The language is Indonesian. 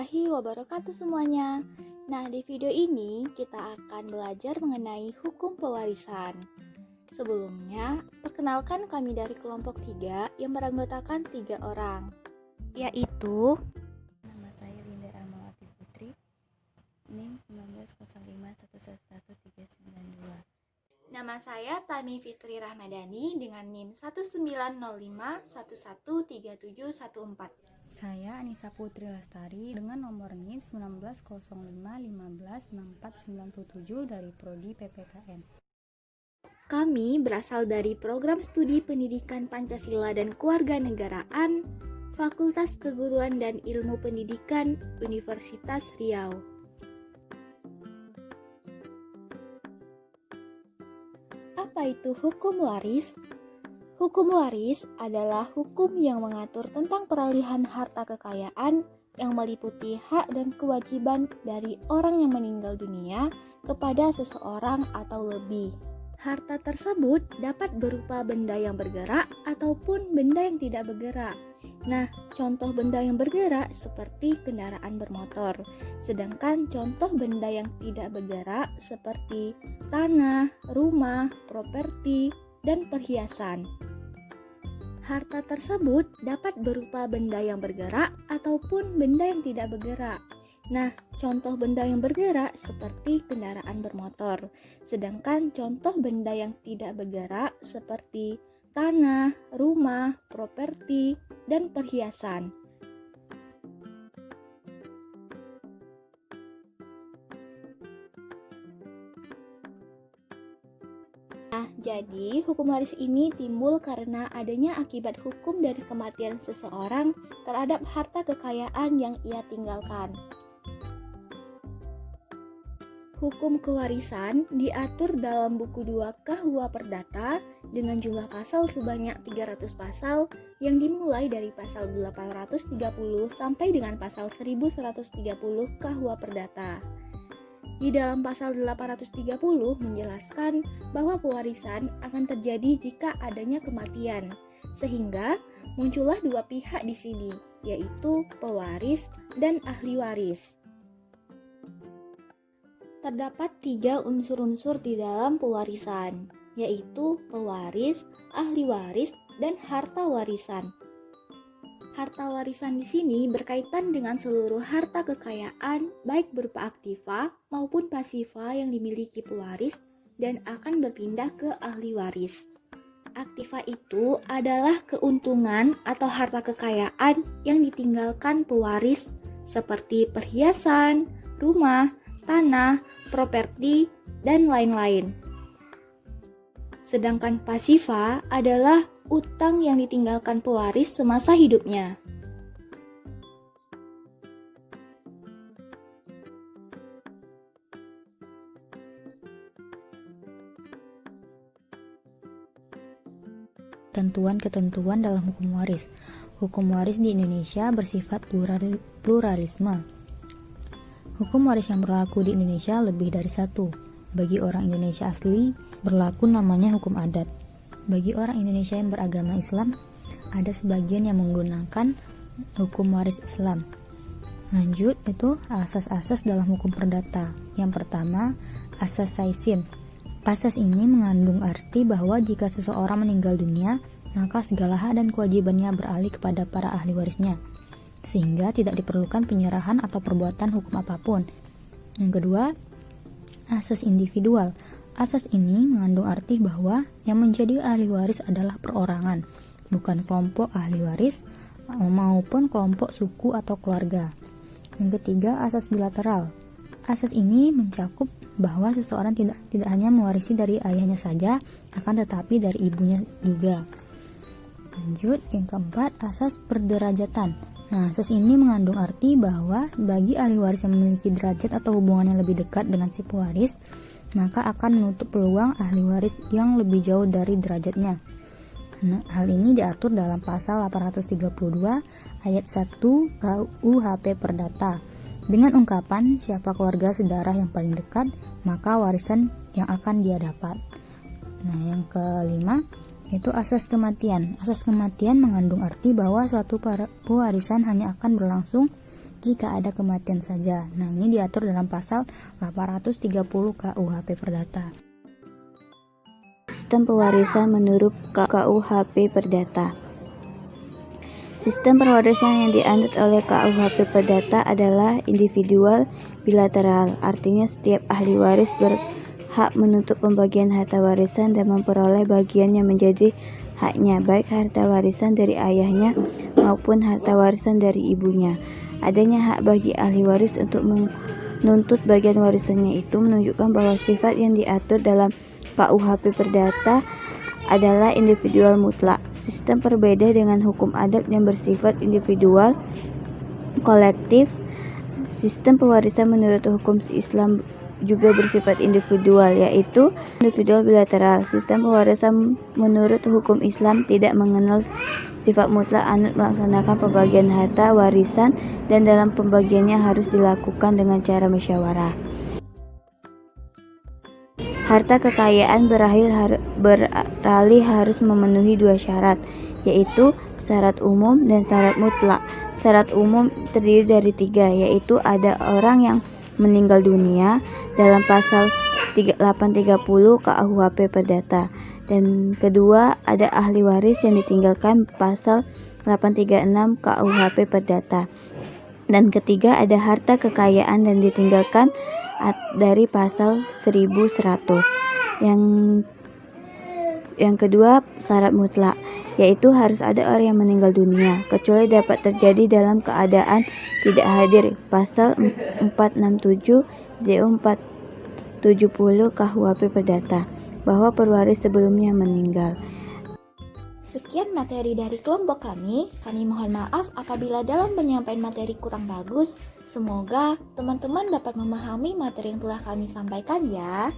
warahmatullahi wabarakatuh semuanya. Nah, di video ini kita akan belajar mengenai hukum pewarisan. Sebelumnya, perkenalkan kami dari kelompok 3 yang beranggotakan 3 orang, yaitu Nama saya Linda Rahmawati Putri, NIM 1905111392. nama saya Tami Fitri Rahmadani dengan NIM 1905113714. Saya Anissa Putri Lestari dengan nomor NIM 1905156497 dari Prodi PPKN. Kami berasal dari Program Studi Pendidikan Pancasila dan Kewarganegaraan, Fakultas Keguruan dan Ilmu Pendidikan, Universitas Riau. Apa itu hukum waris? Hukum waris adalah hukum yang mengatur tentang peralihan harta kekayaan yang meliputi hak dan kewajiban dari orang yang meninggal dunia kepada seseorang atau lebih. Harta tersebut dapat berupa benda yang bergerak ataupun benda yang tidak bergerak. Nah, contoh benda yang bergerak seperti kendaraan bermotor, sedangkan contoh benda yang tidak bergerak seperti tanah, rumah, properti, dan perhiasan. Harta tersebut dapat berupa benda yang bergerak ataupun benda yang tidak bergerak. Nah, contoh benda yang bergerak seperti kendaraan bermotor, sedangkan contoh benda yang tidak bergerak seperti tanah, rumah, properti, dan perhiasan. Nah, jadi hukum waris ini timbul karena adanya akibat hukum dari kematian seseorang terhadap harta kekayaan yang ia tinggalkan. Hukum kewarisan diatur dalam buku 2 KUH Perdata dengan jumlah pasal sebanyak 300 pasal yang dimulai dari pasal 830 sampai dengan pasal 1130 KUH Perdata. Di dalam pasal 830 menjelaskan bahwa pewarisan akan terjadi jika adanya kematian, sehingga muncullah dua pihak di sini, yaitu pewaris dan ahli waris. Terdapat 3 unsur-unsur di dalam pewarisan, yaitu pewaris, ahli waris, dan harta warisan. Harta warisan di sini berkaitan dengan seluruh harta kekayaan, baik berupa aktiva maupun pasiva yang dimiliki pewaris dan akan berpindah ke ahli waris. Aktiva itu adalah keuntungan atau harta kekayaan yang ditinggalkan pewaris seperti perhiasan, rumah, tanah, properti, dan lain-lain. Sedangkan pasiva adalah utang yang ditinggalkan pewaris semasa hidupnya. Ketentuan-ketentuan dalam hukum waris. Hukum waris di Indonesia bersifat pluralisme. Hukum waris yang berlaku di Indonesia lebih dari satu. Bagi orang Indonesia asli, berlaku namanya hukum adat. Bagi orang Indonesia yang beragama Islam, ada sebagian yang menggunakan hukum waris Islam. Lanjut, itu asas-asas dalam hukum perdata. Yang pertama, asas saisin. Asas ini mengandung arti bahwa jika seseorang meninggal dunia, maka segala hak dan kewajibannya beralih kepada para ahli warisnya, sehingga tidak diperlukan penyerahan atau perbuatan hukum apapun. Yang kedua, asas individual. Asas ini mengandung arti bahwa yang menjadi ahli waris adalah perorangan, bukan kelompok ahli waris maupun kelompok suku atau keluarga. Yang ketiga, asas bilateral. Asas ini mencakup bahwa seseorang tidak hanya mewarisi dari ayahnya saja, akan tetapi dari ibunya juga. Lanjut, yang keempat, asas perderajatan. Nah, asas ini mengandung arti bahwa bagi ahli waris yang memiliki derajat atau hubungan yang lebih dekat dengan si pewaris, maka akan menutup peluang ahli waris yang lebih jauh dari derajatnya. Nah, hal ini diatur dalam pasal 832 ayat 1 KUHP Perdata. Dengan ungkapan siapa keluarga sedarah yang paling dekat, maka warisan yang akan dia dapat. Nah, yang kelima, itu asas kematian. Asas kematian mengandung arti bahwa suatu pewarisan hanya akan berlangsung jika ada kematian saja. Nah, ini diatur dalam pasal 830 KUHP Perdata. Sistem pewarisan menurut KUHP Perdata. Sistem pewarisan yang dianut oleh KUHP Perdata adalah individual bilateral, artinya setiap ahli waris berhak menuntut pembagian harta warisan dan memperoleh bagian yang menjadi haknya, baik harta warisan dari ayahnya maupun harta warisan dari ibunya. Adanya hak bagi ahli waris untuk menuntut bagian warisannya itu menunjukkan bahwa sifat yang diatur dalam KUHP Perdata adalah individual mutlak. Sistem berbeda dengan hukum adat yang bersifat individual kolektif. Sistem pewarisan menurut hukum Islam juga bersifat individual, yaitu individual bilateral. Sistem pewarisan menurut hukum Islam tidak mengenal sifat mutlak anut melaksanakan pembagian harta warisan dan dalam pembagiannya harus dilakukan dengan cara musyawarah. Harta kekayaan beralih harus memenuhi dua syarat, yaitu syarat umum dan syarat mutlak. Syarat umum terdiri dari tiga, yaitu ada orang yang meninggal dunia dalam pasal 830 KUHP Perdata, dan kedua ada ahli waris yang ditinggalkan pasal 836 KUHP Perdata, dan ketiga ada harta kekayaan dan ditinggalkan dari pasal 1100. Yang kedua syarat mutlak, yaitu harus ada orang yang meninggal dunia, kecuali dapat terjadi dalam keadaan tidak hadir, pasal 467 ZU 470 KUHP Perdata, bahwa pewaris sebelumnya meninggal. Sekian materi dari kelompok kami mohon maaf apabila dalam penyampaian materi kurang bagus. Semoga teman-teman dapat memahami materi yang telah kami sampaikan ya.